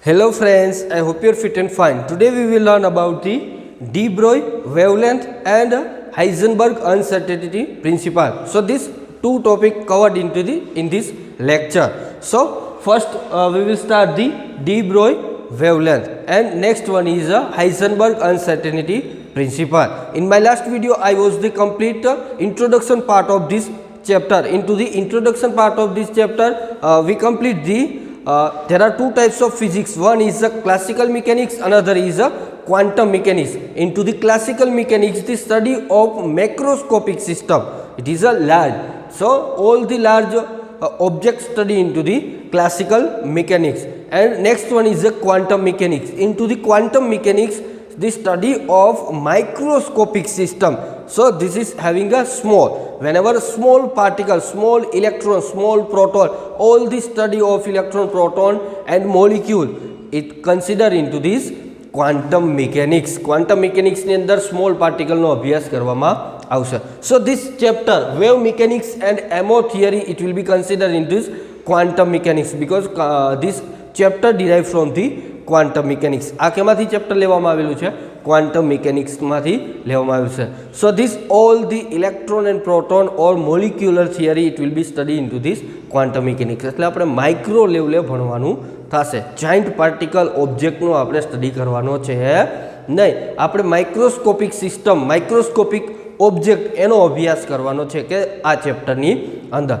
Hello friends, I hope you're fit and fine. Today we will learn about the de Broglie wavelength and Heisenberg uncertainty principle. So these two topics covered in this lecture. So first we will start the de Broglie wavelength and next one is Heisenberg uncertainty principle. In my last video I was the complete introduction part of this chapter. Into the introduction part of this chapter we complete the there are two types of physics. One is classical mechanics, another is quantum mechanics. Into the classical mechanics, the study of macroscopic system. It is a large. So all the large objects study into the classical mechanics. And next one is the quantum mechanics. Into the quantum mechanics, the study of microscopic system. So this is having a small, whenever small particle, small electron, small proton, all the study of electron, proton and molecule, it consider into this quantum mechanics. Quantum mechanics ની અંદર small particle નો અભ્યાસ કરવામાં આવશે. So this chapter wave mechanics and MO theory, it will be considered in this quantum mechanics because this chapter derived from the quantum mechanics. આ કેમાંથી chapter લેવામાં આવેલું છે? Quantum મિકેનિક્સમાંથી લેવામાં આવ્યું છે. So this all the electron and proton or molecular theory it will B study in two this quantum mechanics. એટલે આપણે micro લેવલે ભણવાનું થશે. જાઇન્ટ પાર્ટિકલ ઓબ્જેક્ટનો આપણે સ્ટડી કરવાનો છે નહીં. આપણે માઇક્રોસ્કોપિક સિસ્ટમ, માઇક્રોસ્કોપિક ઓબ્જેક્ટ એનો અભ્યાસ કરવાનો છે કે આ ચેપ્ટરની અંદર.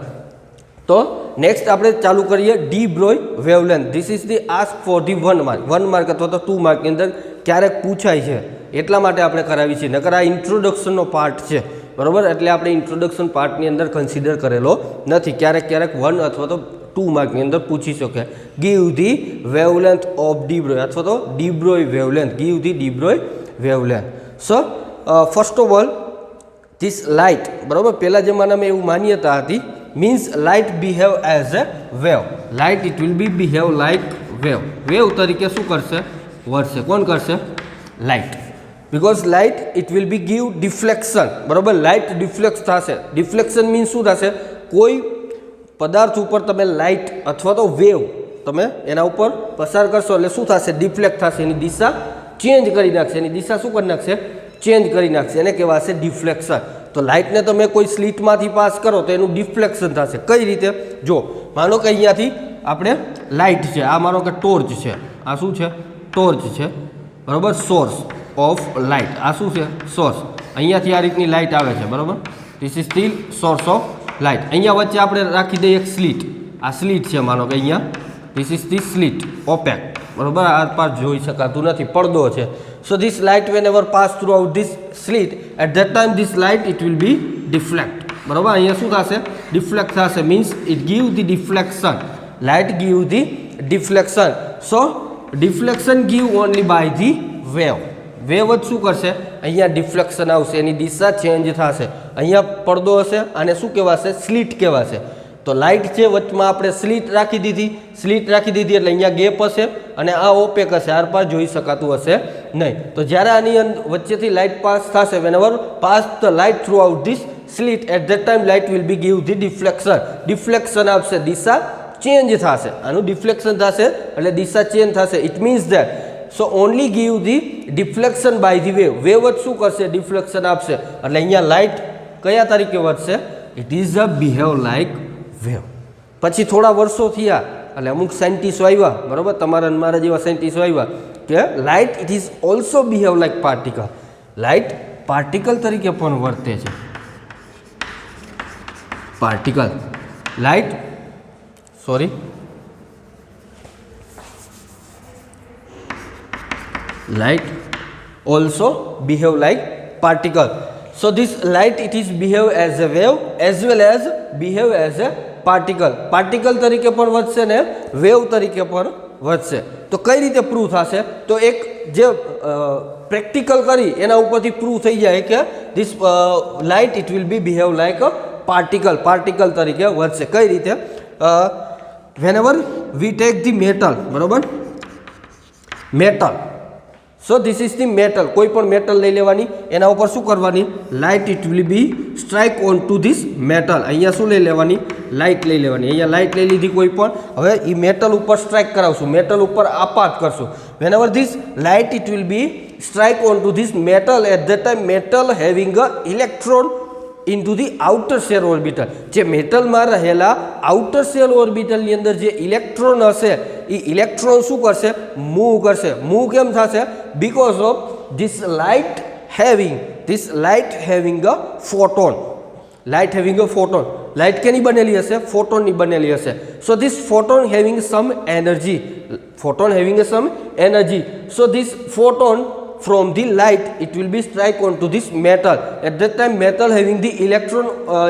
તો નેક્સ્ટ આપણે ચાલુ કરીએ de Broglie wavelength. This is the ask for the 1 mark અથવા તો 2 માર્કની અંદર ક્યારેક પૂછાય છે એટલા માટે આપણે કરાવી છે. નકર આ ઇન્ટ્રોડક્શનનો પાર્ટ છે, બરાબર? એટલે આપણે ઇન્ટ્રોડક્શન પાર્ટની અંદર કન્સિડર કરેલો નથી. ક્યારેક 1 અથવા તો 2 માર્કની અંદર પૂછી શકે. Give the wavelength of de Broglie અથવા તો de Broglie wavelength. Give the de Broglie wavelength. So first of all this light, બરાબર? પહેલા જમાનામાં એવું માન્યતા હતી, means light behave as a wave. Light it will be behave like wave. Wave તરીકે શું કરશે? વર્તશે. કોણ કરશે? Light. because light it will be give deflection, બરાબર? લાઇટ ડિફ્લેક્ટ થશે. ડિફ્લેક્શન મીન્સ શું થશે? કોઈ પદાર્થ ઉપર તમે લાઇટ અથવા તો વેવ તમે એના ઉપર પસાર કરશો એટલે શું થશે? ડિફ્લેક્ટ થશે. એની દિશા ચેન્જ કરી નાખશે. એની દિશા શું કરી નાખશે? ચેન્જ કરી નાખશે. એને કહેવાશે ડિફ્લેક્શન. તો લાઇટને તમે કોઈ સ્લીટમાંથી પાસ કરો તો એનું ડિફ્લેક્શન થશે. કઈ રીતે? જો માનો કે અહીંયાથી આપણે લાઇટ છે, આ માનો કે ટોર્ચ છે, આ શું છે? ટોર્ચ છે, બરાબર? Source of light. આ શું છે? સોર્સ. અહીંયાથી આ રીતની લાઇટ આવે છે, બરાબર? This is still source of light. અહીંયા વચ્ચે આપણે રાખી દઈએ એક સ્લીટ. આ સ્લીટ છે, માનો કે અહીંયા this is the slit, opaque, બરાબર? આર પાર જોઈ શકાતું નથી, પડદો છે. So this light whenever pass throughout this slit, at that time this light it will be deflect, બરાબર? અહીંયા શું થશે? ડિફ્લેક્ટ થશે. Means it give the deflection. Light give the deflection. So deflection give only by the wave. Wave જ શું કરશે? અહીંયા deflection આવશે, એની દિશા ચેન્જ થશે. અહીંયા પડદો હશે, આને શું કહેવાશે? સ્લીટ કહેવાશે. તો લાઇટ છે, વચમાં આપણે સ્લીટ રાખી દીધી. સ્લીટ રાખી દીધી એટલે અહીંયા ગેપ હશે અને આ ઓપેક હશે, આર પાર જોઈ શકાતું હશે નહીં. તો જ્યારે આની વચ્ચેથી લાઇટ પાસ થશે, whenever pass the light throughout this slit, at that time light will be give the deflection. Deflection આપશે, દિશા ચેન્જ થશે. આનું ડિફ્લેક્શન થશે એટલે દિશા ચેન્જ થશે. It means that so only give the deflection by the wave. Wave જ શું કરશે? ડિફ્લેક્શન આપશે. એટલે અહીંયા લાઇટ કયા તરીકે વધશે? It is a behave like wave. પછી થોડા વર્ષો થયા એટલે અમુક સાયન્ટિસ્ટો આવ્યા, બરાબર? તમારા અને મારા જેવા સાયન્ટિસ્ટો આવ્યા કે light it is also behave like particle. Light particle તરીકે પણ વર્તે છે. Particle light light also behave like particle. So this light it is behave as a wave as well as behave as a particle. particle તરીકે પણ વધશે ને wave તરીકે પણ વધશે. તો કઈ રીતે પ્રૂવ થશે? તો એક જે પ્રેક્ટિકલ કરી એના ઉપરથી પ્રૂવ થઈ જાય કે this light it will be behave like a particle. particle તરીકે વધશે. કઈ રીતે? whenever we take the metal, બરાબર? metal. So this is the metal. કોઈ પણ મેટલ લઈ લેવાની, એના ઉપર શું કરવાની, light it will be strike on to this metal. અહીંયા શું લઈ લેવાની, લાઇટ લઈ લેવાની. અહીંયા લાઇટ લઈ લીધી કોઈ પણ. હવે એ મેટલ ઉપર સ્ટ્રાઇક કરાવશું, મેટલ ઉપર આપાત કરશું. Whenever this light it will be strike on to this metal, at that time metal having a electron into the outer shell orbital. જે મેટલમાં રહેલા આઉટર શેલ ઓર્બિટલની અંદર જે ઇલેક્ટ્રોન હશે એ ઇલેક્ટ્રોન શું કરશે, મૂવ કરશે. મૂવ કેમ થશે, because of this light having a photon. Light having a photon. Light કેની બનેલી હશે, ફોટોનની બનેલી હશે. So this photon having some energy, so this photon from the light it will be strike onto this metal. At that time metal having the electron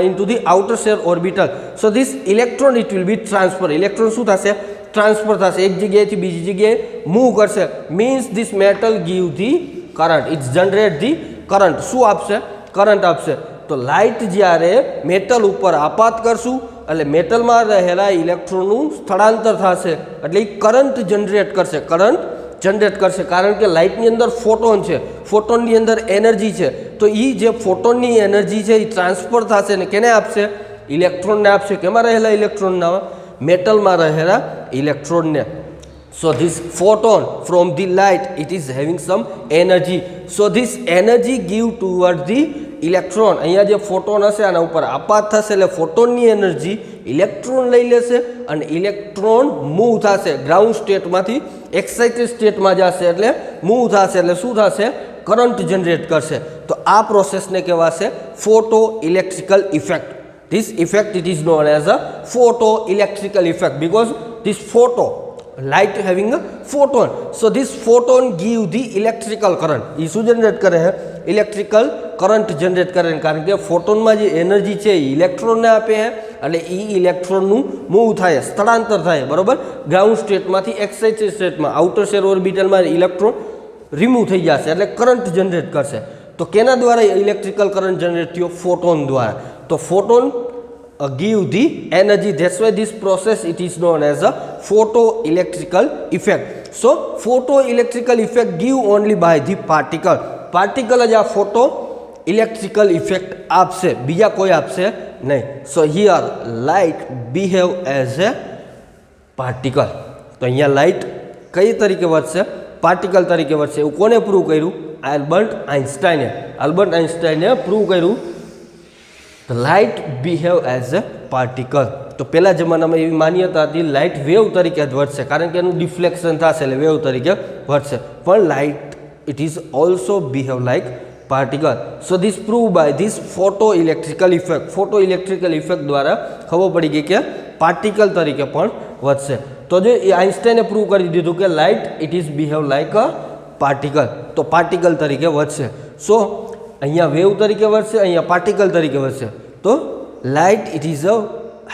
into the outer shell orbital, so this electron it will be transfer. electron શું થશે, transfer થશે, એક જગ્યાએથી બીજી જગ્યાએ move કરશે. Means this metal give the current, it's generate the current. શું આપશે, કરંટ આપશે. તો લાઇટ જ્યારે મેટલ ઉપર આપાત કરશું એટલે મેટલમાં રહેલા ઇલેક્ટ્રોનનું સ્થળાંતર થશે, એટલે એ કરંટ જનરેટ કરશે, કારણ કે લાઇટની અંદર ફોટોન છે, ફોટોનની અંદર એનર્જી છે. તો એ જે ફોટોનની એનર્જી છે એ ટ્રાન્સફર થશે ને કેને આપશે, ઇલેક્ટ્રોનને આપશે. કેમાં રહેલા ઇલેક્ટ્રોનના, મેટલમાં રહેલા ઇલેક્ટ્રોનને. So this photon from the light it is having some energy. So this energy give toward the electron. અહીંયા જે ફોટોન હશે આના ઉપર આપાત થશે એટલે ફોટોનની એનર્જી ઇલેક્ટ્રોન લઈ લેશે અને ઇલેક્ટ્રોન મૂવ થશે, ગ્રાઉન્ડ સ્ટેટમાંથી એક્સાઇટેડ સ્ટેટમાં જશે એટલે મૂવ થશે, એટલે શું થશે, કરંટ જનરેટ કરશે. તો આ પ્રોસેસને કહેવાશે photo electrical effect. This effect it is known as a photo electrical effect because this photo light having a photon, so this photon give the electrical current. એ શું જનરેટ કરે છે, ઇલેક્ટ્રિકલ કરંટ જનરેટ કરે. કારણ કે ફોટોનમાં જે energy છે એ ઇલેક્ટ્રોનને આપે છે એટલે એ ઇલેક્ટ્રોનનું મૂવ થાય, સ્થળાંતર થાય, બરાબર. ગ્રાઉન્ડ સ્ટેટમાંથી એક્સાઇટેડ સ્ટેટમાં, આઉટર શેલ ઓર્બિટલમાં ઇલેક્ટ્રોન રિમૂવ થઈ જશે એટલે કરંટ જનરેટ કરશે. તો કેના દ્વારા ઇલેક્ટ્રિકલ કરંટ જનરેટ થયો, ફોટોન દ્વારા. તો photon give the energy, that's why this process it is known as a photoelectrical effect. So photoelectrical effect give only by the particle જ આ ફોટો ઇલેક્ટ્રિકલ ઇફેક્ટ આપશે, બીજા કોઈ આપશે નહીં. સો here light behave as A particle. તો અહીંયા light કઈ તરીકે વધશે, પાર્ટિકલ તરીકે વધશે. એવું કોને પ્રૂવ કર્યું, આલ્બર્ટ આઇન્સ્ટાઈને પ્રૂવ કર્યું. લાઇટ બિહેવ એઝ એ પાર્ટિકલ. તો પહેલા જમાનામાં એવી માન્યતા હતી લાઇટ વેવ તરીકે જ વધશે, કારણ કે એનું ડિફ્લેક્શન થશે એટલે વેવ તરીકે વધશે. પણ light it is also behave like particle. So this prove by this photo electrical effect દ્વારા ખબર પડી ગઈ કે પાર્ટિકલ તરીકે પણ વધશે. તો જે એ આઇન્સ્ટાઈને પ્રૂવ કરી દીધું કે light it is behave like a particle, તો પાર્ટિકલ તરીકે વધશે. સો અહીંયા વેવ તરીકે વધશે, અહીંયા પાર્ટિકલ તરીકે વધશે. તો light it is a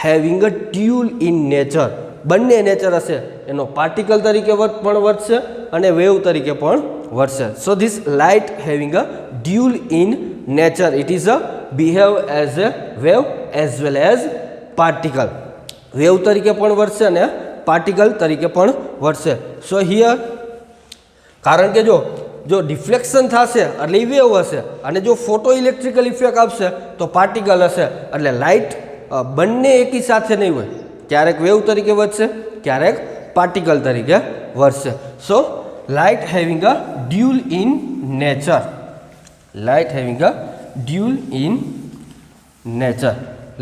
having a dual in nature. બંને નેચર હશે, એનો પાર્ટિકલ તરીકે પણ વધશે અને વેવ તરીકે પણ વધશે. So this light having a dual in nature it is a behave as a wave as well as particle. Wave તરીકે પણ વધશે અને પાર્ટિકલ તરીકે પણ વધશે. સો હિયર કારણ કે જો ડિફ્લેક્શન થશે એટલે એ વેવ હશે અને જો ફોટો ઇલેક્ટ્રિકલ ઇફેક્ટ આપશે તો પાર્ટિકલ હશે. એટલે લાઇટ બંને એકી સાથે નહીં હોય, ક્યારેક વેવ તરીકે વધશે, ક્યારેક પાર્ટિકલ તરીકે વધશે. So light having a dual in nature,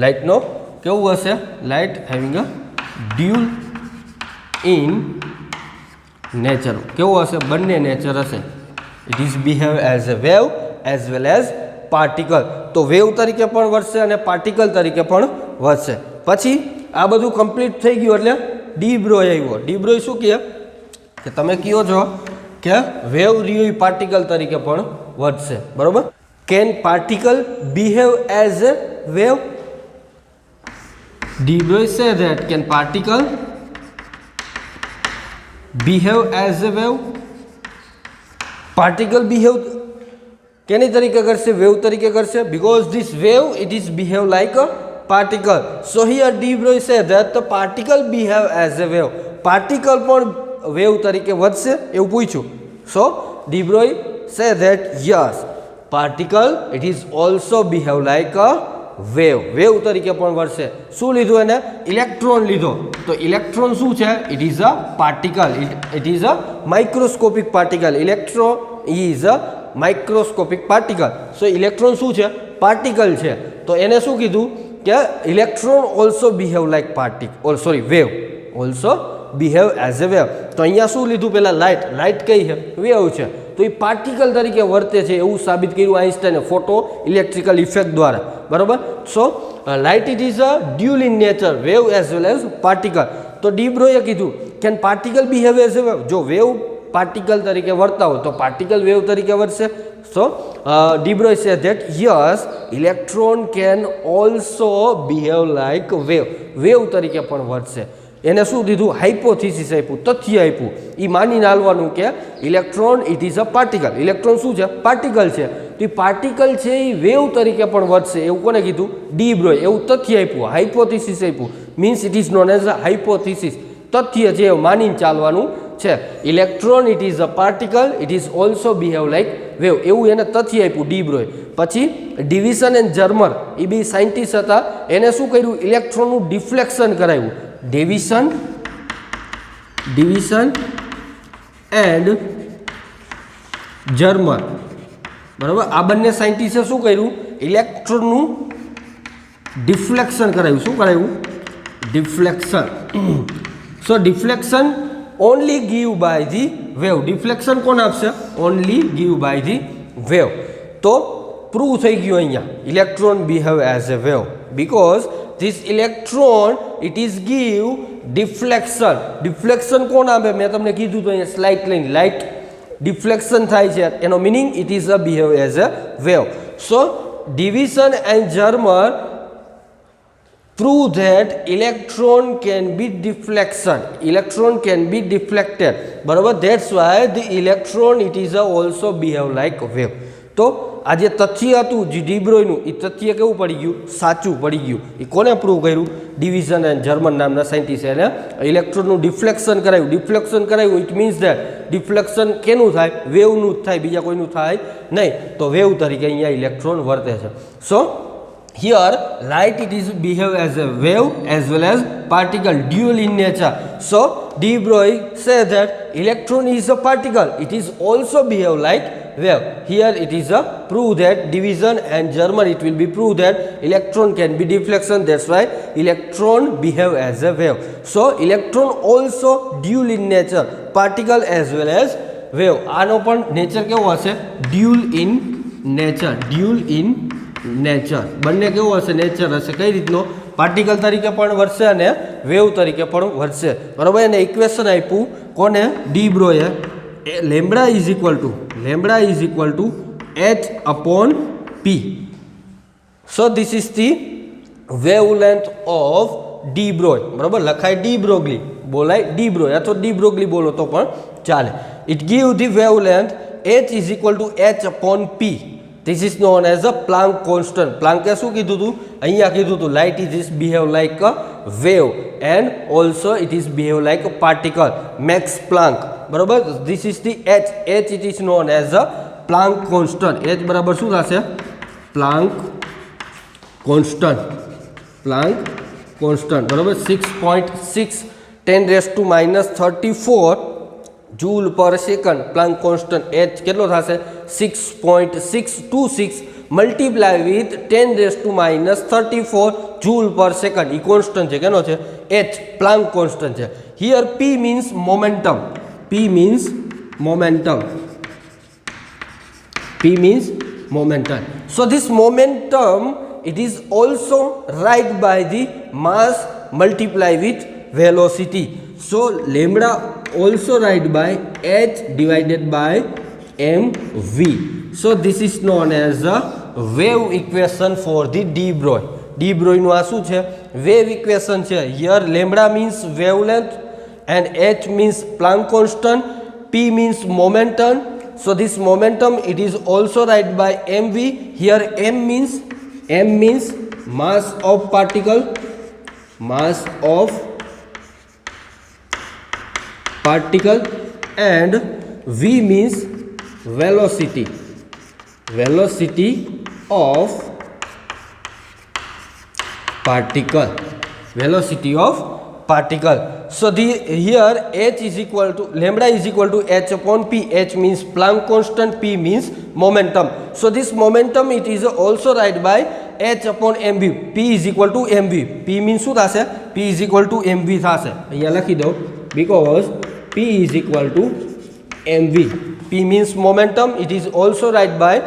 લાઇટનો કેવું હશે, light having a dual in nature કેવું હશે, બંને નેચર હશે. It is behave as a wave as well as particle. તો વેવ તરીકે પણ વધશે અને પાર્ટિકલ તરીકે પણ વધશે. પછી આ બધું કમ્પ્લીટ થઈ ગયું એટલે ડી બ્રોય આવ્યો. ડી બ્રોય શું કહે કે તમે કહો છો કે વેવ રહ્યું પાર્ટિકલ તરીકે પણ વધશે, બરોબર. Can particle behave as a wave? De Broglie say that can particle behave as a wave? Particle behave કેની તરીકે કરશે, વેવ તરીકે કરશે. Because this wave it is behave like a particle. So here de Broglie say that the particle behave as a wave. Particle પણ wave તરીકે વધશે એવું પૂછ્યું. So de Broglie say that yes, particle it is also behave like a wave તરીકે પણ વર્તે. શું લીધું એને? ઇલેક્ટ્રોન લીધો. તો ઇલેક્ટ્રોન શું છે? It is a particle. It is a microscopic particle. Electron is a microscopic particle. So electron શું છે? પાર્ટિકલ છે. તો એને શું કીધું કે electron also behave like particle, sorry wave, also behave as a wave. તો અહીંયા શું લીધું? પહેલાં લાઇટ કઈ છે? વેવ છે. તો એ પાર્ટિકલ તરીકે વર્તે છે એવું સાબિત કર્યું આઇન્સ્ટાઈને ફોટો ઇલેક્ટ્રિકલ ઇફેક્ટ દ્વારા. બરાબર. So light it is a dual in nature, wave as well as particle. તો ડી બ્રોઈએ કીધું can particle behave as a wave? જો વેવ પાર્ટિકલ તરીકે વર્તા હોય તો પાર્ટિકલ વેવ તરીકે વર્તશે. સો de Broglie say that yes, electron can also behave like wave તરીકે પણ વર્તશે. એને શું દીધું? હાઇપોથિસિસ આપ્યું, તથ્ય આપ્યું. એ માનીને હાલવાનું કે electron it is a particle. Electron શું છે? પાર્ટિકલ છે. તો એ પાર્ટિકલ છે એ વેવ તરીકે પણ વર્તશે એવું કોને કીધું? De Broglie. એવું તથ્ય આપ્યું, હાઇપોથિસિસ આપ્યું. Means it is known as a hypothesis. તથ્ય છે માનીને ચાલવાનું છે. Electron it is a particle, it is also behave like wave, એવું એને તથ્ય આપ્યું ડી બ્રોય. પછી ડિવિઝન એન્ડ જર્મર એ બે સાયન્ટિસ્ટ હતા. એને શું કર્યું? ઇલેક્ટ્રોનનું ડિફ્લેક્શન કરાવ્યું. Davisson and Germer. બરાબર. આ બંને સાયન્ટિસ્ટે શું કર્યું? ઇલેક્ટ્રોનનું ડિફ્લેક્શન કરાવ્યું. શું કરાવ્યું? Deflection. So deflection only give by the wave. Deflection કોણ આપશે? Only give by the wave. તો પ્રૂવ થઈ ગયું અહીંયા electron behave as a wave because this electron it is give deflection. deflection કોણ આપે? મેં તમને કીધું તો અહીંયા સ્લાઇટ લઈને લાઇટ ડિફ્લેક્શન થાય છે એનો meaning it is a behave as a wave. So division and Germer prove that electron can be deflection. Electron can be deflected. બરાબર. that's why the electron it is also behave like wave. તો આ જે તથ્ય હતું જે D બ્રોયનું એ તથ્ય કેવું પડી ગયું? સાચું પડી ગયું. એ કોને પ્રૂવ કર્યું? ડિવિઝન એન્ડ જર્મન નામના સાયન્ટિસ્ટ એને ઇલેક્ટ્રોનનું ડિફ્લેક્શન કરાવ્યું. ડિફ્લેક્શન કરાવ્યું ઇટ મીન્સ ધેટ ડિફ્લેક્શન કેનું થાય? વેવનું જ થાય, બીજા કોઈનું થાય નહીં. તો વેવ તરીકે અહીંયા ઇલેક્ટ્રોન વર્તે છે. સો here light it is behave as a wave as well as particle, dual in nature. So de Broglie say that electron is a particle, it is also behave like wave. Here it is a prove that division and German it will be prove that electron can be deflection, that's why electron behave as a wave. So electron also dual in nature, particle as well as wave. આનો પણ nature કેવો હશે? Dual in nature. Dual in nature બંને કેવો હશે? Nature હશે. કઈ રીતનો? પાર્ટિકલ તરીકે પણ વર્તશે અને વેવ તરીકે પણ વર્તશે. બરાબર. એને ઇક્વેશન આપ્યું કોને? ડી બ્રોયે. Lambda is equal to h upon p. So this is the wavelength of de Broglie. બરાબર. લખાય ડી બ્રોગ્લી, બોલાય ડી બ્રોય અથવા ડી બ્રોગ્લી બોલો તો પણ ચાલે. It give the wavelength h is equal to h upon p. This is known as a Planck constant. Planck શું કીધું હતું? અહીંયા કીધું હતું light is behave like a wave and also it is behave like a particle. Max Planck. બરાબર. This is the h. h it is known as a Planck constant. h બરાબર શું થશે? Planck constant. Planck constant. બરાબર. 6.6 10⁻⁻34 joule પર second. Planck constant h કેટલો થશે? 6.626 multiply with 10⁻⁻34 joule પર second. એ constant છે. કેનો છે? h. પ્લાન્ક કોન્સ્ટન્ટ છે. Here p means momentum. p means momentum. p means momentum. So this momentum it is also right by the mass multiply with velocity. So lambda also right by h divided by mv. So this is known as a wave equation for the de Broglie. de Broglie નું આ શું છે? wave equation છે. Here lambda means wavelength and h means Planck constant, p means momentum. So this momentum it is also right by mv. Here m means mass of particle, and v means velocity of particle, so here h is equal to lambda is equal to h upon p. H means Planck constant, p means momentum. So this momentum it is also write by h upon mv. P is equal to mv. P means શું થશે? P is equal to mv થશે. અહીંયા લખી દો because p is equal to mv. P means momentum. It is also write by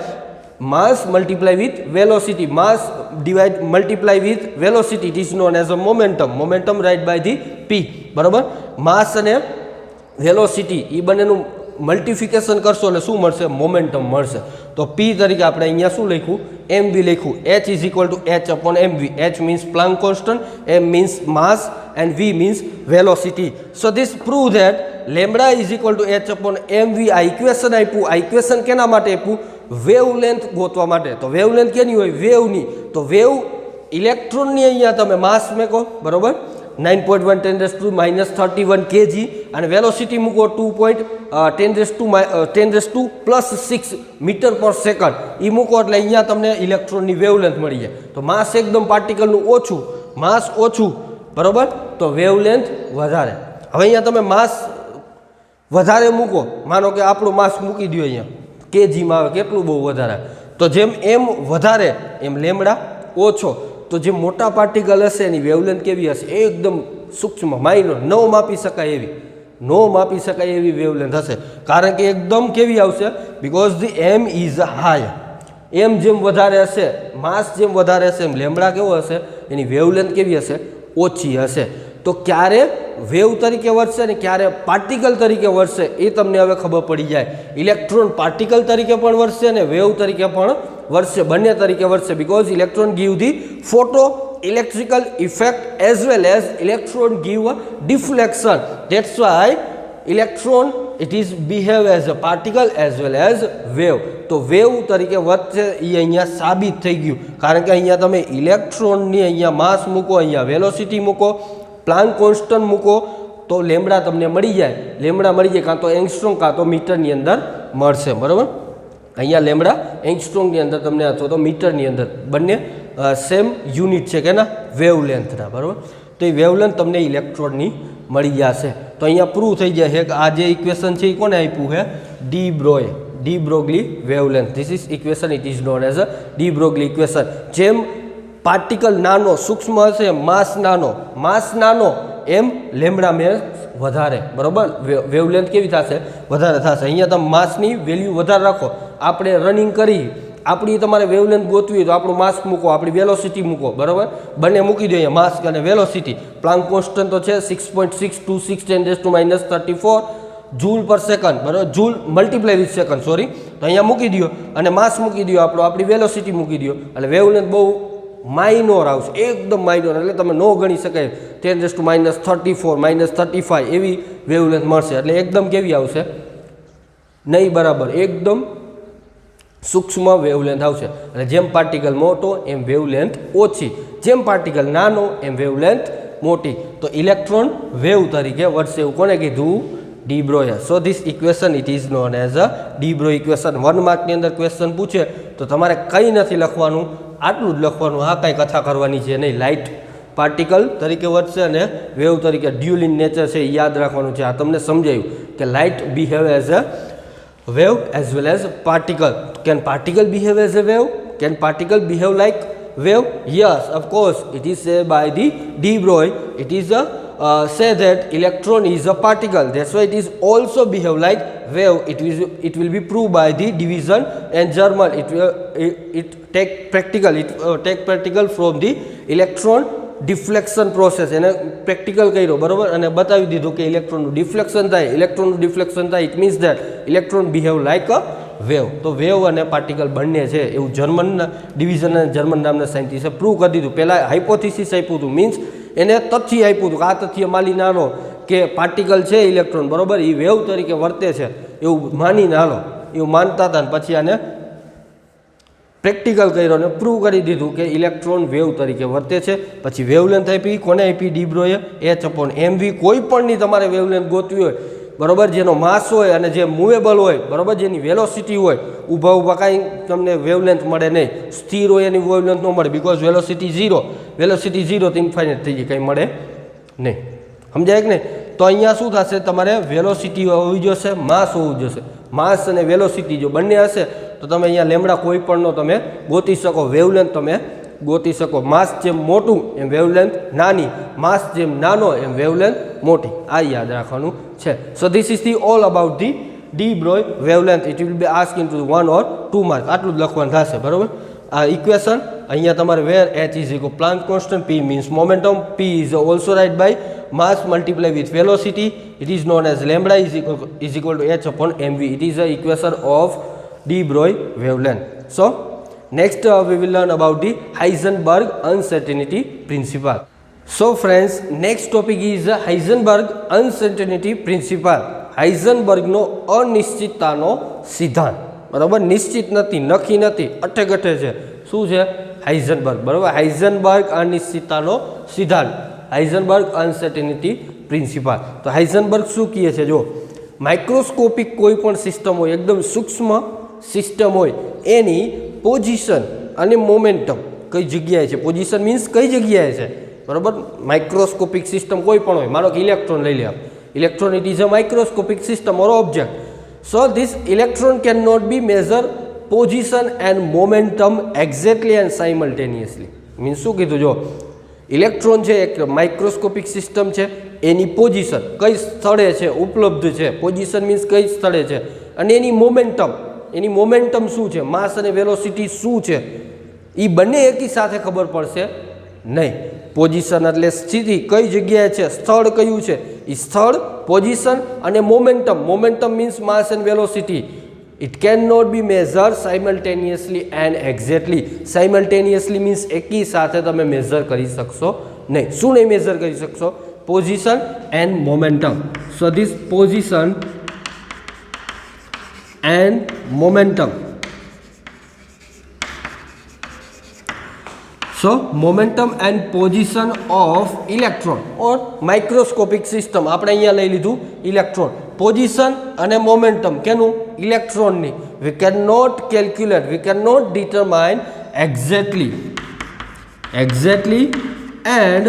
mass multiply with velocity. Mass divide multiply with velocity. It is known as a momentum. Momentum write by the p. બરાબર? માસ અને velocity એ બંનેનું multiplication કરશો એટલે શું મળશે? Momentum મળશે. તો p તરીકે આપણે અહીંયા શું લખ્યું? mv લખ્યું. h is equal to h upon mv. h means Planck constant, m means mass and v means velocity. So this prove that lambda is equal to h upon mv. આ equation આપ્યું. આ equation કેના માટે આપ્યું? Wavelength ગોતવા માટે. તો wavelength કેની હોય? વેવની. તો વેવ ઇલેક્ટ્રોનની અહીંયા તમે માસ મેકો, બરોબર? 9.1 10⁻31 kg અને વેલોસિટી મૂકો 2.10⁻+6 મીટર પર સેકન્ડ. એ મૂકો એટલે અહીંયા તમને ઇલેક્ટ્રોનની વેવલેન્થ મળી જાય. તો માસ એકદમ પાર્ટિકલનું ઓછું, માસ ઓછું, બરોબર? તો વેવલેન્થ વધારે. હવે અહીંયા તમે માસ વધારે મૂકો, માનો કે આપણું માસ મૂકી દો અહીંયા કેજીમાં આવે, કેટલું બહુ વધારે. તો જેમ એમ વધારે એમ લેમડા ઓછો. તો જે મોટા પાર્ટિકલ હશે એની વેવલેન્થ કેવી હશે? એકદમ સૂક્ષ્મ, માઇનોર, ન માપી શકાય એવી વેવલેન્થ હશે. કારણ કે એકદમ કેવી આવશે? બિકોઝ ધી એમ ઇઝ હાય. એમ જેમ વધારે હશે, માસ જેમ વધારે હશે એમ લેમડા કેવો હશે? એની વેવલેન્થ કેવી હશે? ઓછી હશે. તો ક્યારે વેવ તરીકે વર્તશે અને ક્યારે પાર્ટિકલ તરીકે વર્તશે એ તમને હવે ખબર પડી જાય. ઇલેક્ટ્રોન પાર્ટિકલ તરીકે પણ વર્તશે અને વેવ તરીકે પણ વર્તશે, બંને તરીકે વર્તશે. Because electron give the photo electrical effect as well as electron give a deflection. That's why electron it is behave as a particle as well as wave. તો વેવ તરીકે વર્તશે એ અહીંયા સાબિત થઈ ગયું. કારણ કે અહીંયા તમે ઇલેક્ટ્રોનની અહીંયા માસ મૂકો, અહીંયા વેલોસિટી મૂકો, પ્લાન્ક કોન્સ્ટન્ટ મૂકો તો લેમડા તમને મળી જાય. લેમડા મળી જાય કાં તો એંગસ્ટ્રોમ કાં તો મીટરની અંદર મળશે, બરાબર? અહીંયા લેમડા એંગસ્ટ્રોમની અંદર તમને અથવા તો મીટરની અંદર બંને સેમ યુનિટ છે કે ના વેવલેન્થના, બરાબર? તો એ વેવલેન્થ તમને ઇલેક્ટ્રોનની મળી જશે. તો અહીંયા પ્રૂવ થઈ જાય છે કે આ જે ઇક્વેશન છે એ કોને આપ્યું છે? De Broglie wavelength. This is equation. It is known as a de Broglie equation. જેમ પાર્ટિકલ નાનો સૂક્ષ્મ હશે, માસ નાનો એમ લેમડા મેં વધારે, બરાબર? વેવલેન્થ કેવી થશે? વધારે થશે. અહીંયા તમે માસની વેલ્યુ વધારે રાખો. આપણે રનિંગ કરી, આપણી તમારે વેવલેન્થ ગોતવી તો આપણું માસ મૂકો, આપણી વેલોસિટી મૂકો, બરાબર? બંને મૂકી દો અહીંયા, માસ અને વેલોસિટી. પ્લાન્ક કોન્સ્ટન્ટ તો છે 6.626 10⁻34 જૂલ પર સેકન્ડ, બરાબર? Joule multiply with second, sorry. તો અહીંયા મૂકી દો અને માસ મૂકી દો, આપણી વેલોસિટી મૂકી દો એટલે વેવલેન્થ બહુ માઇનોર આવશે, એકદમ માઇનોર. એટલે તમે ન ગણી શકાય 10⁻34 -35 એવી વેવલેન્થ મળશે. એટલે એકદમ કેવી આવશે? નહીં, બરાબર, એકદમ સૂક્ષ્મ વેવલેન્થ આવશે. અને જેમ પાર્ટિકલ મોટો એમ વેવલેન્થ ઓછી, જેમ પાર્ટિકલ નાનો એમ વેવલેન્થ મોટી. તો ઇલેક્ટ્રોન વેવ તરીકે વર્તશે. એવું કોને કીધું? De Broglie. So this equation it is known as a de Broglie equation. 1 માર્કની અંદર ક્વેશ્ચન પૂછે તો તમારે કંઈ નથી લખવાનું, આટલું જ લખવાનું. આ કાંઈ કથા કરવાની છે નહીં. લાઇટ પાર્ટિકલ તરીકે વર્તશે અને વેવ તરીકે ડ્યુઅલ ઇન નેચર છે એ યાદ રાખવાનું છે. આ તમને સમજાયું કે light behave as a wave as well as particle. Can particle behave as a wave? Can particle behave like wave? Yes, of course. It is said by the de Broglie. It is say that electron is a particle. That's why it is also behave like wave. It will be proved by the division and German. It take practical from the electron deflection process. એને practical કર્યો, બરાબર? અને બતાવી દીધું કે ઇલેક્ટ્રોનનું deflection થાય. It means that electron behave like a wave. તો wave અને પાર્ટિકલ બંને છે એવું જર્મનના ડિવિઝન અને જર્મન નામના સાયન્ટિસ્ટે પ્રૂવ કરી દીધું. પહેલાં હાઇપોથિસિસ આપ્યું હતું, મીન્સ એને તથ્ય આપ્યું હતું કે આ તથ્ય માની નાનો કે પાર્ટિકલ છે ઇલેક્ટ્રોન, બરાબર, એ વેવ તરીકે વર્તે છે એવું માની નાનો, એવું માનતા હતા. અને પછી આને પ્રેક્ટિકલ કર્યો અને પ્રૂવ કરી દીધું કે ઇલેક્ટ્રોન વેવ તરીકે વર્તે છે. પછી વેવલેન્થ આપી, કોને આપી? ડી બ્રોઈએ, h/mv. કોઈ પણની તમારે વેવલેન્થ ગોતવી હોય बराबर, जेनो मास होय अने जे मूवेबल होय, बराबर, जेनी वेलोसिटी होय, ऊभा ऊभा कांई तमने वेवलेंथ मळे नहीं, स्थिर होय एनी वेवलेंथ न मळे, बिकॉज वेलोसिटी जीरो तो इन्फाइनाइट थई गई, कंई मळे नहीं। समजाय कि नहीं? तो अहींया शुं थशे, तमारे वेलोसिटी होवी जोईए, मास होवुं जोईए। मास अने वेलोसिटी जो बंने हशे तो तमे अहींया लेमडा कोई पणनो तमे गोती शको, वेवलेंथ तमे गोती शको। मास जेम मोटुं एम वेवलेंथ नानी, मास जेम नानो एम वेवलेंथ मोटी, आ याद राखवानुं छे। So this is the all about the de Broglie wavelength. It will be asked into 1 or 2 mark, आटલું જ લખવાનું થશે, બરોબર। આ ઇક્વેશન અહીંયા તમારે where h is equal Planck constant, p means momentum, p is also write by mass multiplied with velocity. It is known as lambda is equal to h upon mv. It is the equation of de Broglie wavelength. So next we will learn about the Heisenberg uncertainty principle. So friends, next topic is the Heisenberg uncertainty principle. Heisenberg નો અનિશ્ચિતતાનો સિદ્ધાંત, બરાબર, નિશ્ચિત નથી, નક્કી નથી, અટે છે, શું છે? Heisenberg, બરાબર, હાઇઝનબર્ગ અનિશ્ચિતતાનો સિદ્ધાંત, હાઇઝનબર્ગ અનસર્ટેનિટી પ્રિન્સિપલ। તો હાઇઝનબર્ગ શું કહે છે? જો માઇક્રોસ્કોપિક કોઈ પણ સિસ્ટમ હોય, એકદમ સૂક્ષ્મ સિસ્ટમ હોય, એની પોઝિશન અને મોમેન્ટમ કઈ જગ્યાએ છે, પોઝિશન મીન્સ કઈ જગ્યાએ છે, બરાબર। માઇક્રોસ્કોપિક સિસ્ટમ કોઈ પણ હોય, માનો કે ઇલેક્ટ્રોન લઈ લે, electron it is a microscopic system or object. So this electron cannot be measure position and momentum exactly and simultaneously. Means શું કીધું? જો ઇલેક્ટ્રોન છે એક માઇક્રોસ્કોપિક સિસ્ટમ છે, એની પોઝિશન કઈ સ્થળે છે ઉપલબ્ધ છે, પોઝિશન મીન્સ કઈ સ્થળે છે, અને એની મોમેન્ટમ શું છે, માસ અને વેલોસિટી શું છે, એ બંને એકી સાથે ખબર પડશે નહીં. પોઝિશન એટલે સ્થિતિ, કઈ જગ્યાએ છે, સ્થળ કયું છે, એ સ્થળ, પોઝિશન અને momentum means mass and velocity. It can not be measure simultaneously and exactly. Simultaneously means એકી સાથે તમે મેઝર કરી શકશો નહીં. શું નહીં મેઝર કરી શકશો? Position and momentum. So this position and momentum. So momentum and position of electron or microscopic system, આપણે અહીંયા લઈ લીધું ઇલેક્ટ્રોન, પોઝિશન અને મોમેન્ટમ કેનું? ઇલેક્ટ્રોનની. we cannot calculate, we cannot determine exactly and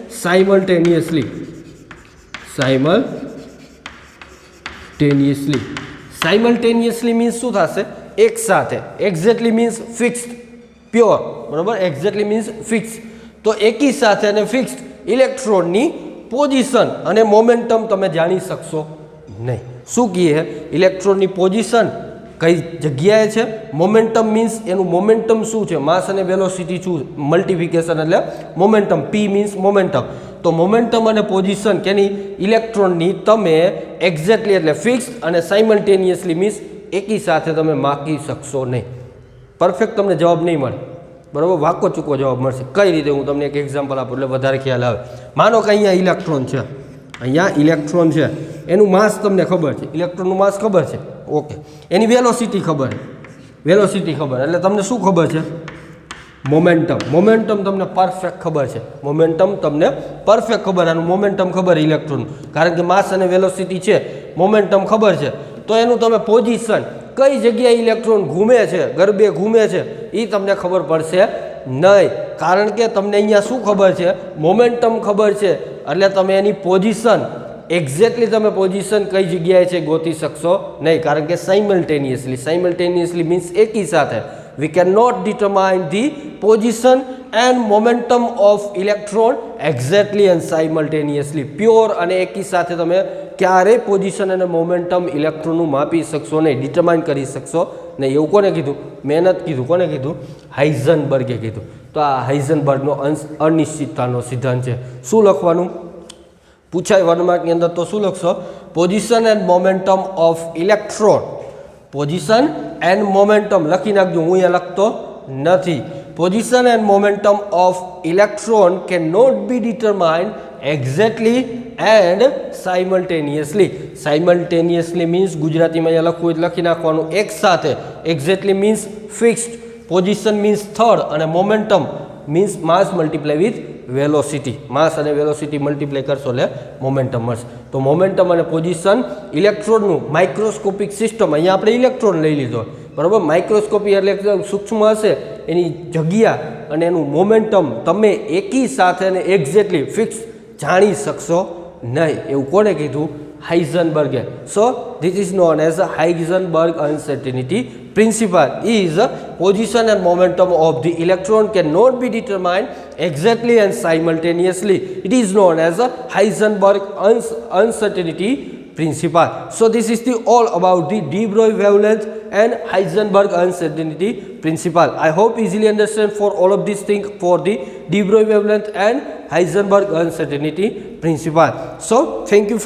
simultaneously. Simultaneously means શું થશે? એક સાથે. exactly means fixed, પ્યોર, બરાબર, એક્ઝેક્ટલી મીન્સ ફિક્સ. તો એકી સાથે અને ફિક્સ્ડ ઇલેક્ટ્રોનની પોઝિશન અને મોમેન્ટમ તમે જાણી શકશો નહીં. શું કહે? ઇલેક્ટ્રોનની પોઝિશન કઈ જગ્યાએ છે, મોમેન્ટમ મીન્સ એનું મોમેન્ટમ શું છે, માસ અને વેલોસિટી શું, મલ્ટિફિકેશન એટલે મોમેન્ટમ, પી મીન્સ મોમેન્ટમ. તો મોમેન્ટમ અને પોઝિશન કેની? ઇલેક્ટ્રોનની તમે એક્ઝેક્ટલી એટલે ફિક્સ્ડ અને સાયમલ્ટેનિયસલી મીન્સ એકી સાથે તમે માપી શકશો નહીં. પરફેક્ટ તમને જવાબ નહીં મળે, બરાબર, વાકો ચૂકો જવાબ મળશે. કઈ રીતે? હું તમને એક એક્ઝામ્પલ આપું એટલે વધારે ખ્યાલ આવે. માનો કે અહીંયા ઇલેક્ટ્રોન છે, એનું માસ તમને ખબર છે, ઇલેક્ટ્રોનનું માસ ખબર છે, ઓકે, એની વેલોસિટી ખબર એટલે તમને શું ખબર છે? મોમેન્ટમ તમને પરફેક્ટ ખબર છે, આનું મોમેન્ટમ ખબર ઇલેક્ટ્રોન, કારણ કે માસ અને વેલોસિટી છે, મોમેન્ટમ ખબર છે. તો એનું તમે પોઝિશન, કઈ જગ્યાએ ઇલેક્ટ્રોન ઘૂમે છે, ગરબે ઘૂમે છે, એ તમને ખબર પડશે નહીં, કારણ કે તમને અહીંયા શું ખબર છે? મોમેન્ટમ ખબર છે. એટલે તમે એની પોઝિશન, એક્ઝેક્ટલી તમે પોઝિશન કઈ જગ્યાએ છે ગોતી શકશો નહીં, કારણ કે સાયમલ્ટેનિયસલી મીન્સ એકી સાથે. we cannot determine the position and momentum of electron exactly and simultaneously. Pure અને એકી સાથે તમે ક્યારેય પોઝિશન અને મોમેન્ટમ ઇલેક્ટ્રોનનું માપી શકશો નહીં, ડિટરમાઇન કરી શકશો નહીં. એવું કોને કીધું? મહેનત કીધું. કોને કીધું? હાઇઝનબર્ગે કીધું. તો આ હાઇઝનબર્ગનો અનિશ્ચિતતાનો સિદ્ધાંત છે. શું લખવાનું પૂછાય 1 માર્કની અંદર? તો શું લખશો? Position and momentum of electron. Position and momentum લખી નાખજો, હું અહીંયા લખતો નથી. Position and momentum of electron can not be determined exactly and simultaneously means ગુજરાતીમાં અહીંયા લખવું એટલે લખી નાખવાનું એક સાથે. Exactly means fixed, position means સ્થળ, અને momentum means mass multiply with velocity, mass અને વેલોસિટી મલ્ટીપ્લાય કરશો એટલે મોમેન્ટમ મળશે. તો મોમેન્ટમ અને પોઝિશન ઇલેક્ટ્રોનનું માઇક્રોસ્કોપિક સિસ્ટમ, અહીંયા આપણે ઇલેક્ટ્રોન લઈ લીધો બરાબર. માઇક્રોસ્કોપી એટલે એકદમ સૂક્ષ્મ હશે, એની જગ્યા અને એનું મોમેન્ટમ તમે એકી સાથે અને એક્ઝેક્ટલી ફિક્સ જાણી શકશો નહીં. એવું કોણે કીધું? હાઇઝનબર્ગે. સો this is known as the Heisenberg uncertainty principle. Is position and momentum of the electron cannot be determined exactly and simultaneously. It is known as the Heisenberg uncertainty principle. So this is the all about the de Broglie wavelength and Heisenberg uncertainty principle. I hope easily understand for all of these things for the de Broglie wavelength and Heisenberg uncertainty principle. So thank you.